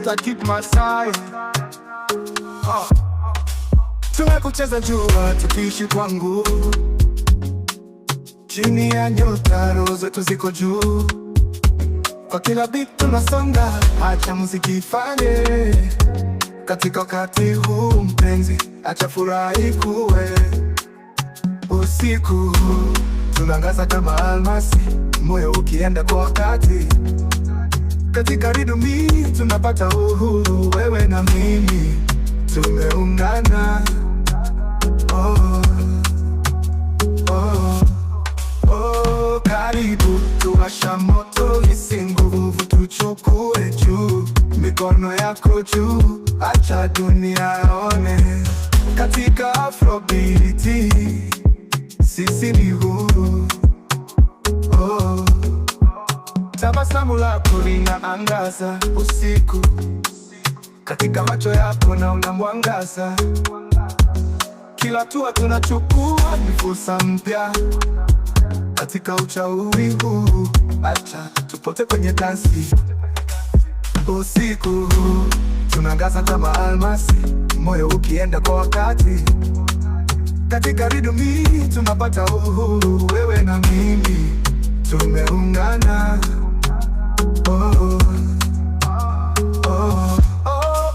Mr. Kid Masai. Tumekucheza jua tukiishi kwa nguvu, chini ya nyota roho zetu ziko juu. Kwa kila beat tunasonga, acha muziki ifanye. Katika wakati huu mpenzi, acha furaha ikuwe. Usiku tunaangaza kama almasi, moyo ukienda kwa wakati. Katika ridumi tunapata uhuru, wewe na mimi tumeungana. Karibu tuwasha moto, hisi nguvu tuchukue juu. Mikono yako juu, acha dunia aone. Katika Afrobeat sisi ni huru. Tabasamu lako linaangaza usiku, katika macho yako naona mwangaza. Kila hatua tunachukua ni fursa mpya. Katika uchawi huu, acha tupote kwenye dansi. Usiku tunaangaza kama almasi, moyo ukienda kwa wakati. Katika ridumi tunapata uhuru, wewe na mimi tumeungana.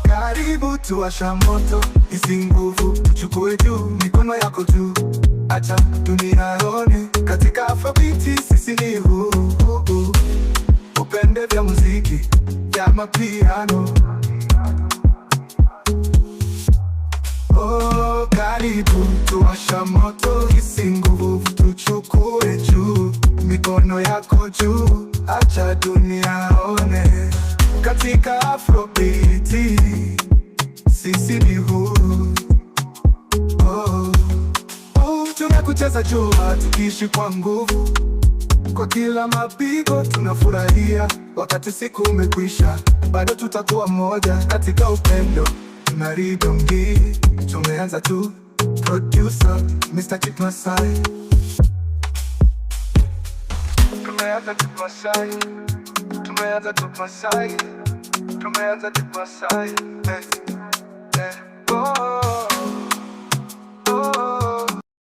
Karibu tuwasha moto, hisi nguvu chukue juu. Mikono yako juu, acha dunia ione. Katika Afrobeat sisi ni huru. Upende vya muziki vya mapiano. Karibu tuwasha moto, hisi nguvu tuchukue juu. Mikono yako juu, acha dunia ione. Katika Afrobeat sisi ni huru. Tumekucheza jua tukiishi kwa nguvu, kwa kila mapigo tunafurahia. Wakati siku umekwisha, bado tutakuwa moja katika upendo na ridongi. Tumeanza tu, producer Mr. Kid Masai. Tumeanza tu Masai, tumeanza tu Masai, tumeanza tu Masai.